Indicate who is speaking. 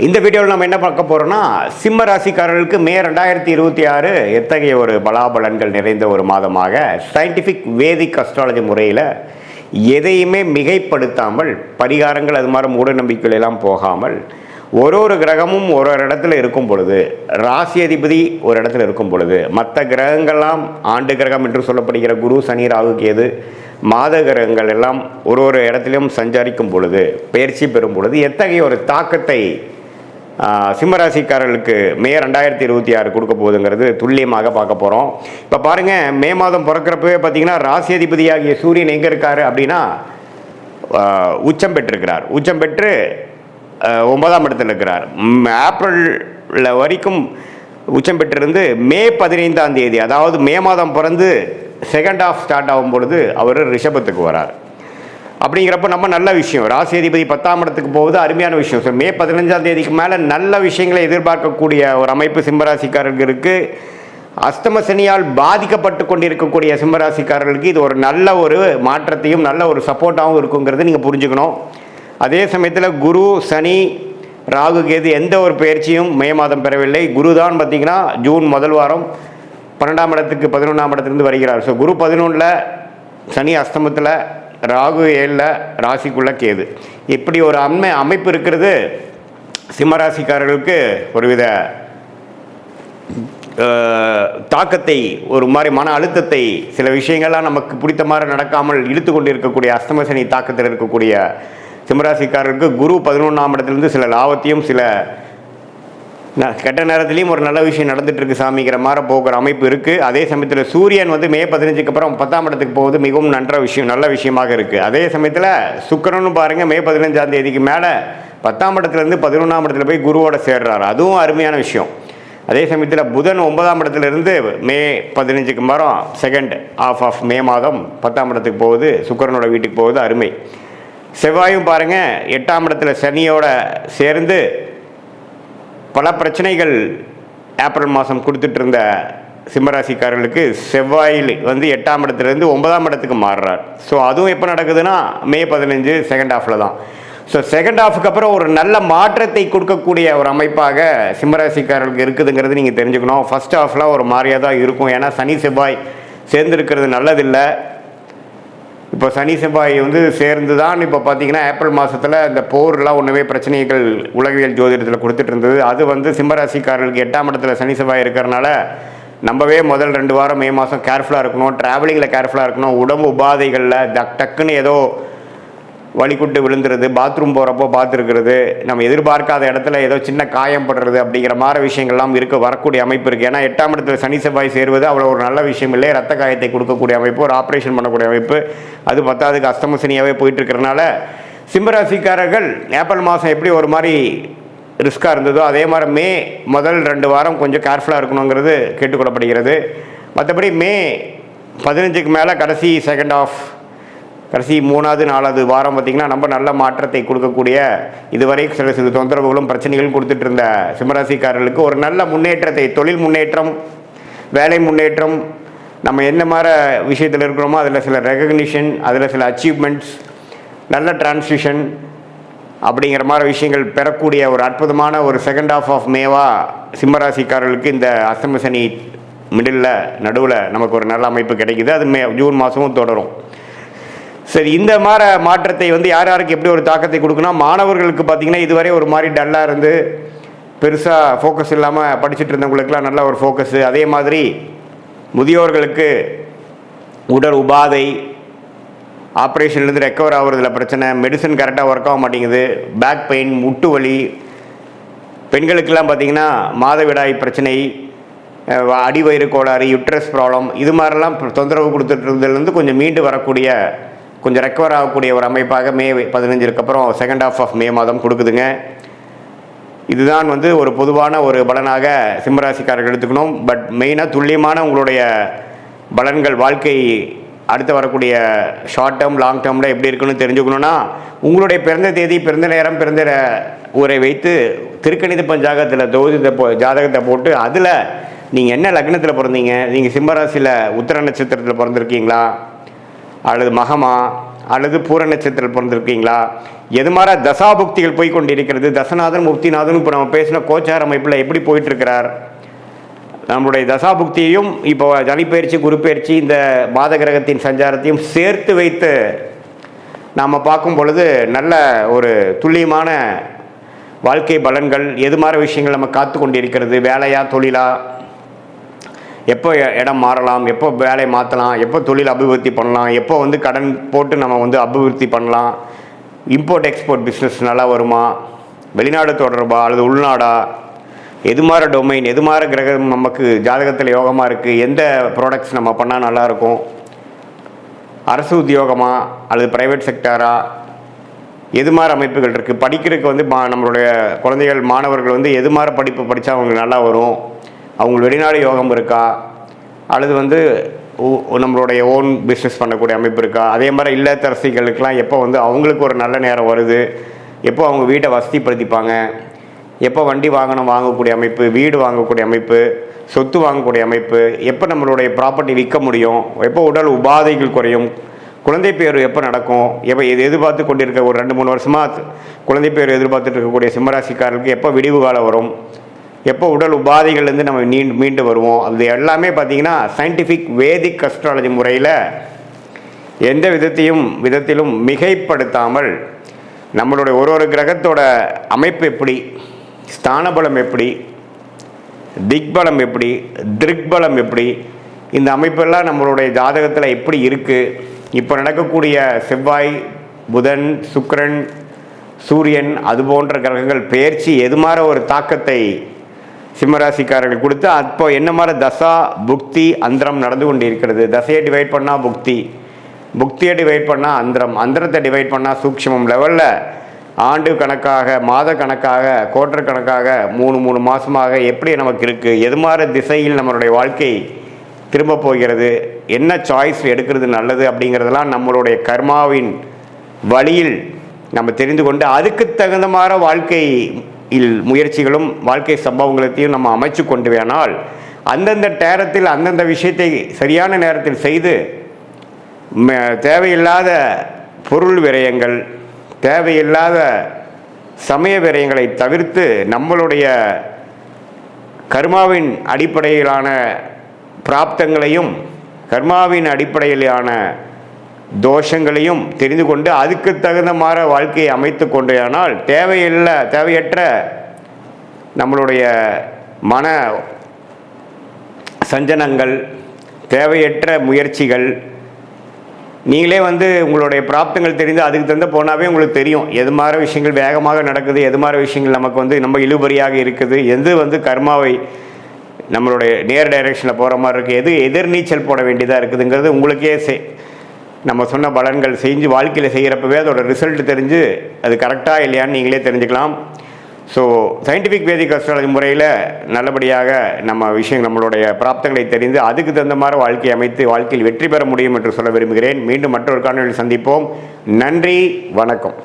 Speaker 1: இந்த வீடியோவில் நம்ம என்ன பார்க்க போகிறோம்னா, சிம்ம ராசிக்காரர்களுக்கு மே 2026 எத்தகைய ஒரு பலாபலன்கள் நிறைந்த ஒரு மாதமாக சயின்டிஃபிக் வேதிக் அஸ்ட்ராலஜி முறையில் எதையுமே மிகைப்படுத்தாமல், பரிகாரங்கள் அது மாதிரி மூட நம்பிக்கைகள் எல்லாம் போகாமல், ஒரு கிரகமும் ஒரு இடத்துல இருக்கும் பொழுது, ராசி அதிபதி ஒரு இடத்துல இருக்கும் பொழுது, மற்ற கிரகங்கள்லாம் ஆண்டு கிரகம் என்று சொல்லப்படுகிற குரு, சனி, ராகு, கேது, மாத கிரகங்கள் எல்லாம் ஒரு இடத்திலும் சஞ்சரிக்கும் பொழுது, பயிற்சி பெறும் பொழுது எத்தகைய ஒரு தாக்கத்தை சிம்மராசிக்காரர்களுக்கு மே 2026 கொடுக்க போகுதுங்கிறது துல்லியமாக பார்க்க போகிறோம். இப்போ பாருங்கள், மே மாதம் பிறக்கிறப்பவே பார்த்தீங்கன்னா ராசி அதிபதியாகிய சூரியன் எங்கே இருக்கார் அப்படின்னா உச்சம் பெற்றிருக்கிறார். உச்சம் பெற்று 9ஆம் இடத்தில் இருக்கிறார். ஏப்ரல் வரைக்கும் உச்சம் பெற்றிருந்து மே 15ஆம் தேதி, அதாவது மே மாதம் பிறந்து செகண்ட் ஹாஃப் ஸ்டார்ட் ஆகும் பொழுது அவர் ரிஷபத்துக்கு வரார். அப்படிங்கிறப்ப நம்ம நல்ல விஷயம், ராசி அதிபதி 10ஆம் இடத்துக்கு போகுது, அருமையான விஷயம். ஸோ மே 15ஆம் தேதிக்கு மேலே நல்ல விஷயங்களை எதிர்பார்க்கக்கூடிய ஒரு அமைப்பு சிம்மராசிக்காரர்களுக்கு, அஸ்தம சனியால் பாதிக்கப்பட்டு கொண்டிருக்கக்கூடிய சிம்மராசிக்காரர்களுக்கு இது ஒரு நல்ல ஒரு மாற்றத்தையும் நல்ல ஒரு சப்போர்ட்டாகவும் இருக்குங்கிறது நீங்கள் புரிஞ்சுக்கணும். அதே சமயத்தில் குரு, சனி, ராகு, கேது எந்த ஒரு பயிற்சியும் மே மாதம் பெறவில்லை. குரு தான் பார்த்திங்கன்னா ஜூன் முதல் வாரம் 12ஆம் இடத்துக்கு 11ஆம் இடத்துலேருந்து வருகிறார். ஸோ குரு 11ல், சனி அஸ்தமத்தில், ராகு 7ல், ராசிக்குள்ள கேது. இப்படி ஒரு அமைப்பு இருக்கிறது சிம்மராசிக்காரர்களுக்கு ஒருவித தாக்கத்தை, ஒரு மாதிரி மன அழுத்தத்தை, சில விஷயங்கள்லாம் நமக்கு பிடித்த மாதிரி நடக்காமல் இழுத்து கொண்டு இருக்கக்கூடிய அஸ்தம சனி தாக்கத்தில் இருக்கக்கூடிய சிம்மராசிக்காரர்களுக்கு குரு 11ஆம் இடத்துலேருந்து சில லாபத்தையும் சில கெட்ட நேரத்துலையும் ஒரு நல்ல விஷயம் நடந்துட்டு இருக்கு சாமிங்கிற மாதிரி போகிற அமைப்பு இருக்குது. அதே சமயத்தில் சூரியன் மே 15க்கு அப்புறம் 10ஆம் இடத்துக்கு போகுது, மிகவும் நல்ல விஷயமாக இருக்குது. அதே சமயத்தில் சுக்கிரனும் பாருங்கள் மே 15ஆம் தேதிக்கு மேலே 10ஆம் இடத்துலேருந்து 11ஆம் இடத்துல போய் குருவோட சேர்றாரு, அதுவும் அருமையான விஷயம். அதே சமயத்தில் புதன் 9ஆம் இடத்துலேருந்து மே 15க்கு மரம் செகண்ட் ஹாஃப் ஆஃப் மே மாதம் 10ஆம் இடத்துக்கு போகுது, சுக்கிரனோட வீட்டுக்கு போகுது, அருமை. செவ்வாயும் பாருங்கள் 8ஆம் இடத்துல சனியோட சேர்ந்து பல பிரச்சனைகள் ஏப்ரல் மாதம் கொடுத்துட்டு இருந்த சிம்மராசிக்காரர்களுக்கு செவ்வாயில் 8ஆம் இடத்துலேருந்து 9ஆம் இடத்துக்கு மாறுறார். ஸோ அதுவும் எப்போ நடக்குதுன்னா மே 15 செகண்ட் ஹாஃபில் தான். ஸோ செகண்ட் ஹாஃபுக்கு அப்புறம் ஒரு நல்ல மாற்றத்தை கொடுக்கக்கூடிய ஒரு அமைப்பாக சிம்மராசிக்காரர்களுக்கு இருக்குதுங்கிறது நீங்கள் தெரிஞ்சுக்கணும். ஃபர்ஸ்ட் ஹாஃபில் ஒரு மாதிரியாக தான் இருக்கும், ஏன்னா சனி செவ்வாய் சேர்ந்துருக்கிறது நல்லதில்லை. இப்போ சனி செவ்வாய் சேர்ந்து தான் இப்போ பார்த்தீங்கன்னா ஏப்ரல் மாதத்தில் இந்த போர்லாம் ஒன்றுமே பிரச்சனைகள் உலகியல் ஜோதிடத்தில் கொடுத்துட்டு இருந்தது. அது சிம்மராசிக்காரர்களுக்கு 8ஆம் இடத்துல சனி செவ்வாய் இருக்கிறனால நம்பவே முதல் 2 வாரம் மே மாதம் கேர்ஃபுல்லாக இருக்கணும், ட்ராவலிங்கில் கேர்ஃபுல்லாக இருக்கணும். உடம்பு உபாதைகளில் டக்குன்னு ஏதோ வலிக்குட்டு விழுந்துருது, பாத்ரூம் போகிறப்போ பார்த்துருக்கிறது, நம்ம எதிர்பார்க்காத இடத்துல ஏதோ சின்ன காயம் படுறது அப்படிங்கிற மாதிரி விஷயங்கள்லாம் வரக்கூடிய அமைப்பு இருக்குது. ஏன்னா 8ஆம் இடத்துல சனி செவ்வாய் சேருவது அவ்வளோ ஒரு நல்ல விஷயம் இல்லை. ரத்த காயத்தை கொடுக்கக்கூடிய அமைப்பு, ஒரு ஆப்ரேஷன் பண்ணக்கூடிய அமைப்பு, அது 10ஆவதுக்கு அஸ்தம சனியாகவே போயிட்டு இருக்கிறனால சிம்மராசிக்காரர்கள் ஏப்ரல் மாதம் எப்படி ஒரு மாதிரி ரிஸ்க்காக இருந்ததோ அதே மாதிரி மே முதல் 2 வாரம் கொஞ்சம் கேர்ஃபுல்லாக இருக்கணுங்கிறது கேட்டுக்கொள்ளப்படுகிறது. மற்றபடி மே 15க்கு மேலே கடைசி செகண்ட் ஆஃப், கடைசி 3வது 4வது வாரம் பார்த்திங்கன்னா நம்ம நல்ல மாற்றத்தை கொடுக்கக்கூடிய, இதுவரை சில தொந்தரவுகளும் பிரச்சனைகளும் கொடுத்துட்டு இருந்த சிம்மராசிக்காரர்களுக்கு ஒரு நல்ல முன்னேற்றத்தை, தொழில் முன்னேற்றம், வேலை முன்னேற்றம், நம்ம என்ன மாதிரி விஷயத்தில் இருக்கிறோமோ அதில் சில ரெகக்னிஷன், அதில் சில அச்சீவ்மெண்ட்ஸ், நல்ல டிரான்சிஷன் அப்படிங்கிற மாதிரி விஷயங்கள் பெறக்கூடிய ஒரு அற்புதமான ஒரு செகண்ட் ஹாஃப் ஆஃப் மேவா சிம்மராசிக்காரர்களுக்கு இந்த அஸ்தம சனி மிடில் நடுவில் நமக்கு ஒரு நல்ல அமைப்பு கிடைக்குது. அது ஜூன் மாதமும் தொடரும். சரி, இந்த மாதிரி மாற்றத்தை யார் யாருக்கு எப்படி ஒரு தாக்கத்தை கொடுக்குன்னா, மாணவர்களுக்கு பார்த்திங்கன்னா இதுவரை ஒரு மாதிரி டல்லாக இருந்து பெருசாக ஃபோக்கஸ் இல்லாமல் படிச்சுட்டு இருந்தவங்களுக்குலாம் நல்ல ஒரு ஃபோக்கஸு. அதே மாதிரி முதியோர்களுக்கு உடல் உபாதை, ஆப்ரேஷன்லேருந்து ரெக்கவர் ஆகுறதுல பிரச்சனை, மெடிசன் கரெக்டாக ஒர்க் ஆக மாட்டேங்குது, பேக் பெயின், முட்டு வலி, பெண்களுக்கெல்லாம் பார்த்திங்கன்னா மாதவிடாய் பிரச்சனை, அடிவயிறு கோளாறு, யுட்ரஸ் ப்ராப்ளம், இது மாதிரிலாம் தொந்தரவு கொடுத்துட்டு இருந்ததுலேருந்து கொஞ்சம் மீண்டு வரக்கூடிய, கொஞ்சம் ரெக்கவர் ஆகக்கூடிய ஒரு அமைப்பாக மே 15க்கு அப்புறம் செகண்ட் ஹாஃப் ஆஃப் மே மாதம் கொடுக்குதுங்க. இதுதான் ஒரு பொதுவான ஒரு பலனாக சிம்மராசிக்காரர்கள் எடுத்துக்கணும். பட் மெயினாக துல்லியமான உங்களுடைய பலன்கள், வாழ்க்கை அடுத்து வரக்கூடிய ஷார்ட் டேர்ம், லாங் டேர்மில் எப்படி இருக்குன்னு தெரிஞ்சுக்கணுன்னா உங்களுடைய பிறந்த தேதி, பிறந்த நேரம், பிறந்த ஊரை வைத்து திருக்கணித பஞ்சாங்கத்தில் ஜாதகத்தை போட்டு அதில் நீங்கள் என்ன லக்னத்தில் பிறந்தீங்க, நீங்கள் சிம்மராசியில் உத்திர நட்சத்திரத்தில் பிறந்திருக்கீங்களா, அல்லது மகமா, அல்லது பூர நட்சத்திரத்தில் பிறந்திருக்கீங்களா, எது மாதிரி தசாபுக்திகள் போய் கொண்டிருக்கிறது, தசநாதன் முக்திநாதன் இப்போ நம்ம பேசின கோச்சார அமைப்பில் எப்படி போயிட்டுருக்கிறார், நம்மளுடைய தசாபுக்தியையும் இப்போ சனிப்பயிற்சி குரு பயிற்சி இந்த மாத கிரகத்தின் சஞ்சாரத்தையும் சேர்த்து வைத்து நாம் பார்க்கும் பொழுது நல்ல ஒரு துல்லியமான வாழ்க்கை பலன்கள், எது மாதிரி விஷயங்கள் நம்ம காத்து கொண்டிருக்கிறது, வேலையா தொழிலா, எப்போ இடம் மாறலாம், எப்போ வேலையை மாற்றலாம், எப்போ தொழில் அபிவிருத்தி பண்ணலாம், எப்போ வந்து கடன் போட்டு நம்ம வந்து அபிவிருத்தி பண்ணலாம், இம்போர்ட் எக்ஸ்போர்ட் பிஸ்னஸ் நல்லா வருமா, வெளிநாடு தொடர்பா அல்லது உள்நாடா, எது மாதிரி டொமைன், எது மாதிரி கிரகம் நமக்கு ஜாதகத்தில் யோகமாக இருக்குது, எந்த ப்ராடக்ட்ஸ் நம்ம பண்ணால் நல்லாயிருக்கும், அரசு உத்தியோகமா அல்லது ப்ரைவேட் செக்டாரா, எது மாதிரி அமைப்புகள் இருக்குது, படிக்கிறதுக்கு வந்து நம்மளுடைய குழந்தைகள் மாணவர்கள் வந்து எது மாதிரி படிப்பு படித்தா அவங்களுக்கு நல்லா வரும், அவங்க வெளிநாடு யோகம் இருக்கா, அல்லது வந்து நம்மளுடைய ஓன் பிஸ்னஸ் பண்ணக்கூடிய அமைப்பு இருக்கா, அதே மாதிரி இல்லத்தரசிகளுக்கெல்லாம் எப்போ வந்து அவங்களுக்கு ஒரு நல்ல நேரம் வருது, எப்போ அவங்க வீட்டை வசதிப்படுத்திப்பாங்க, எப்போ வண்டி வாகனம் வாங்கக்கூடிய அமைப்பு, வீடு வாங்கக்கூடிய அமைப்பு, சொத்து வாங்கக்கூடிய அமைப்பு, எப்போ நம்மளுடைய ப்ராப்பர்ட்டி விற்க முடியும், எப்போ உடல் உபாதைகள் குறையும், குழந்தை பேர் எப்போ நடக்கும், எப்போ இது எதிர்பார்த்து கொண்டிருக்க ஒரு 2-3 வருஷமாக குழந்தை பேர் எதிர்பார்த்துட்டு இருக்கக்கூடிய சிம்மராசிக்காரர்களுக்கு எப்போ விடிவு காலம் வரும், எப்போ உடல் உபாதைகள்லேருந்து நம்ம மீண்டு வருவோம், அது எல்லாமே பார்த்திங்கன்னா சயின்டிஃபிக் வேதிக் அஸ்ட்ராலஜி முறையில் எந்த விதத்திலும் மிகைப்படுத்தாமல் நம்மளுடைய ஒரு கிரகத்தோட அமைப்பு எப்படி, ஸ்தானபலம் எப்படி, திக்பலம் எப்படி, திருக்பலம் எப்படி, இந்த அமைப்பெல்லாம் நம்மளுடைய ஜாதகத்தில் எப்படி இருக்குது, இப்போ நடக்கக்கூடிய செவ்வாய் புதன் சுக்கிரன் சூரியன் அது போன்ற கிரகங்கள் பெயர்ச்சி எது மாதிரி ஒரு தாக்கத்தை சிம்மராசிக்காரர்கள் கொடுத்து அப்போ என்ன மாதிரி தசா புக்தி அந்தரம் நடந்து கொண்டு இருக்கிறது, தசையை டிவைட் பண்ணால் புக்தி, புக்தியை டிவைட் பண்ணால் அந்தரம், அந்தரத்தை டிவைட் பண்ணால் சூக்ஷ்மம் லெவலில் ஆண்டு கணக்காக மாத கணக்காக குவார்டர் கணக்காக 3 மாதமாக எப்படி நமக்கு இருக்குது, எது மாதிரி திசையில் நம்மளுடைய வாழ்க்கை திரும்ப போகிறது, என்ன சாய்ஸ் எடுக்கிறது நல்லது அப்படிங்கிறதெல்லாம் நம்மளுடைய கர்மாவின் வழியில் நம்ம தெரிந்து கொண்டு அதுக்கு தகுந்த மாதிரி வாழ்க்கையில் முயற்சிகளும் வாழ்க்கை சம்பவங்களையும் நம்ம அமைச்சு கொண்டு வேணால் அந்தந்த நேரத்தில் அந்தந்த விஷயத்தை சரியான நேரத்தில் செய்து தேவையில்லாத பொருள் விரயங்கள், தேவையில்லாத சமய விரயங்களை தவிர்த்து நம்மளுடைய கர்மாவின் அடிப்படையிலான பிராப்தங்களையும் கர்மாவின் அடிப்படையிலான தோஷங்களையும் தெரிந்து கொண்டு அதுக்கு தகுந்த மாதிரி வாழ்க்கையை அமைத்து கொண்டேயானால் தேவையற்ற நம்மளுடைய மன சஞ்சனங்கள், தேவையற்ற முயற்சிகள், நீங்களே வந்து உங்களுடைய பிராப்தங்கள் தெரிந்து அதுக்கு தகுந்த போனாவே உங்களுக்கு தெரியும் எது மாதிரி விஷயங்கள் வேகமாக நடக்குது, எது மாதிரி விஷயங்கள் நமக்கு வந்து நம்ம இழுபறியாக இருக்குது, எது வந்து கர்மாவை நம்மளுடைய நேர் டைரெக்ஷனில் போகிற மாதிரி இருக்குது, எது எதிர்நீச்சல் போட வேண்டியதாக இருக்குதுங்கிறது உங்களுக்கே நம்ம சொன்ன பலன்கள் செஞ்சு வாழ்க்கையில் செய்கிறப்பவே அதோட ரிசல்ட் தெரிஞ்சு அது கரெக்டாக இல்லையான்னு நீங்களே தெரிஞ்சுக்கலாம். ஸோ சயின்டிஃபிக் வேதிக் அஸ்ட்ராலஜி முறையில் நல்லபடியாக நம்மளுடைய பிராப்தங்களை தெரிந்து அதுக்கு தகுந்த மாதிரி வாழ்க்கையை அமைத்து வாழ்க்கையில் வெற்றி பெற முடியும் என்று சொல்ல விரும்புகிறேன். மீண்டும் மற்றொரு காணொலியில் சந்திப்போம். நன்றி, வணக்கம்.